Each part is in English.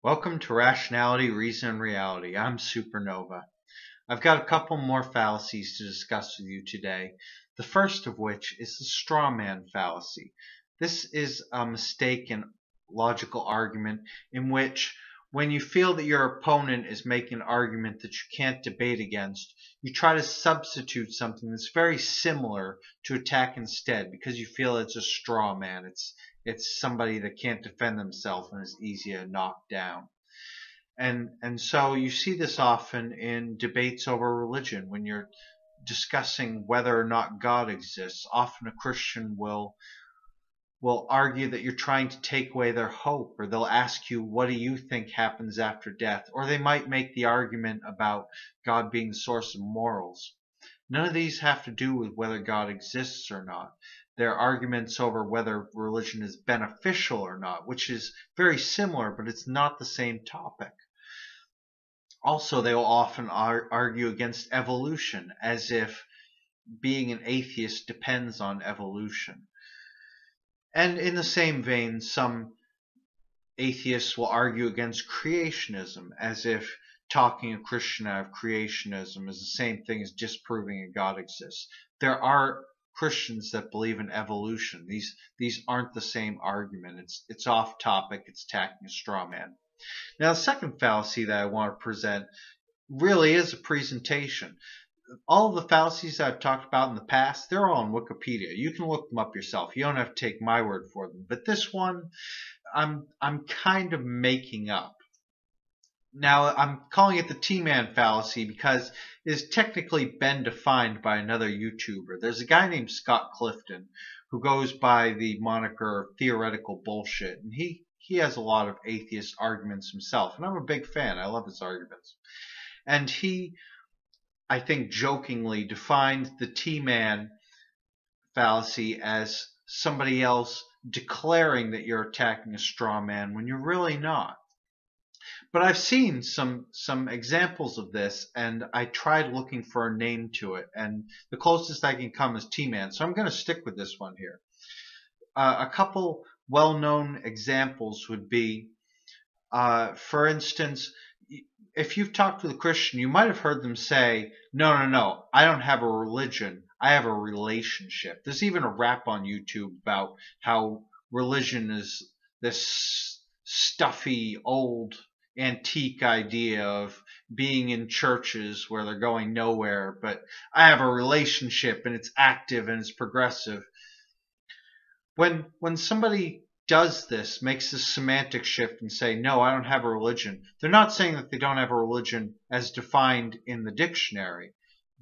Welcome to Rationality, Reason, and Reality. I'm Supernova. I've got a couple more fallacies to discuss with you today. The first of which is the straw man fallacy. This is a mistaken logical argument in which, when you feel that your opponent is making an argument that you can't debate against, you try to substitute something that's very similar to attack instead because you feel it's a straw man. It's somebody that can't defend themselves and is easy to knock down. And so you see this often in debates over religion when you're discussing whether or not God exists. Often a Christian will argue that you're trying to take away their hope, or they'll ask you, what do you think happens after death? Or they might make the argument about God being the source of morals. None of these have to do with whether God exists or not. They're arguments over whether religion is beneficial or not, which is very similar, but it's not the same topic. Also, they will often argue against evolution, as if being an atheist depends on evolution. And in the same vein, some atheists will argue against creationism, as if talking a Christian out of creationism is the same thing as disproving a God exists. There are Christians that believe in evolution. These aren't the same argument. It's off topic. It's attacking a straw man. Now, the second fallacy that I want to present really is a presentation. All of the fallacies I've talked about in the past, they're all on Wikipedia. You can look them up yourself. You don't have to take my word for them. But this one, I'm kind of making up. Now, I'm calling it the T-Man fallacy because it has technically been defined by another YouTuber. There's a guy named Scott Clifton who goes by the moniker Theoretical Bullshit, and he has a lot of atheist arguments himself, and I'm a big fan. I love his arguments. And he, I think, jokingly defined the T-Man fallacy as somebody else declaring that you're attacking a straw man when you're really not. But I've seen some examples of this, and I tried looking for a name to it, and the closest I can come is T-Man. So I'm going to stick with this one here. A couple well-known examples would be, for instance, if you've talked with a Christian, you might have heard them say, no, I don't have a religion, I have a relationship. There's even a rap on YouTube about how religion is this stuffy, old, antique idea of being in churches where they're going nowhere, but I have a relationship and it's active and it's progressive. When somebody does this, makes this semantic shift and say, no, I don't have a religion, they're not saying that they don't have a religion as defined in the dictionary.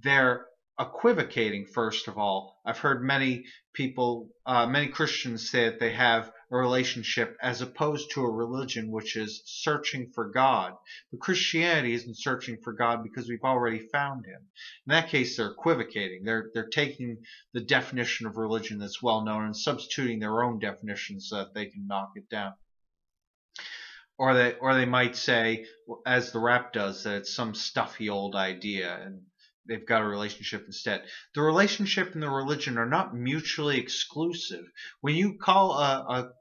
They're equivocating, first of all. I've heard many people, many Christians say that they have a relationship as opposed to a religion, which is searching for God. But Christianity isn't searching for God because we've already found him. In that case, they're equivocating. They're taking the definition of religion that's well known and substituting their own definition so that they can knock it down. Or they might say, as the rap does, that it's some stuffy old idea and they've got a relationship instead. The relationship and the religion are not mutually exclusive. When you call a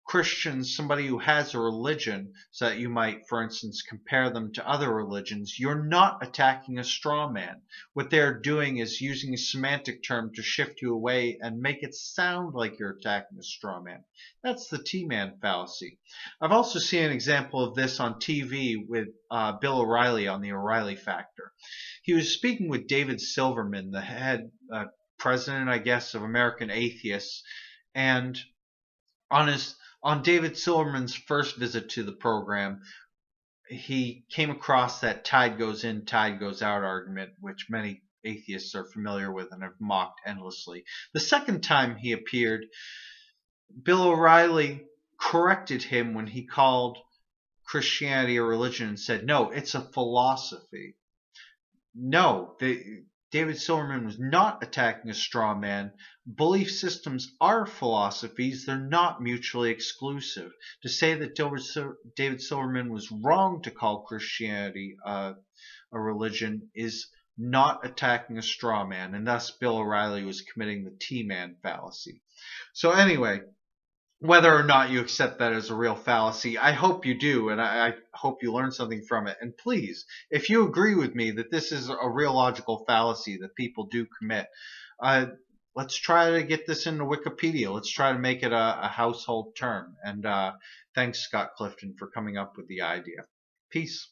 Christian somebody who has a religion, so that you might, for instance, compare them to other religions, you're not attacking a straw man. What they're doing is using a semantic term to shift you away and make it sound like you're attacking a straw man. That's the T-Man fallacy. I've also seen an example of this on TV with Bill O'Reilly on the O'Reilly Factor. He was speaking with David Silverman, the head president, I guess, of American Atheists, and on David Silverman's first visit to the program, he came across that tide goes in, tide goes out argument, which many atheists are familiar with and have mocked endlessly. The second time he appeared, Bill O'Reilly corrected him when he called Christianity a religion and said, no, it's a philosophy. No, David Silverman was not attacking a straw man. Belief systems are philosophies. They're not mutually exclusive. To say that David Silverman was wrong to call Christianity a religion is not attacking a straw man, and thus Bill O'Reilly was committing the T-Man fallacy. So anyway, Whether or not you accept that as a real fallacy, I hope you do, and I hope you learn something from it. And please, if you agree with me that this is a real logical fallacy that people do commit, uh, let's try to get this into Wikipedia. Let's try to make it a household term. And thanks, Scott Clifton, for coming up with the idea. Peace.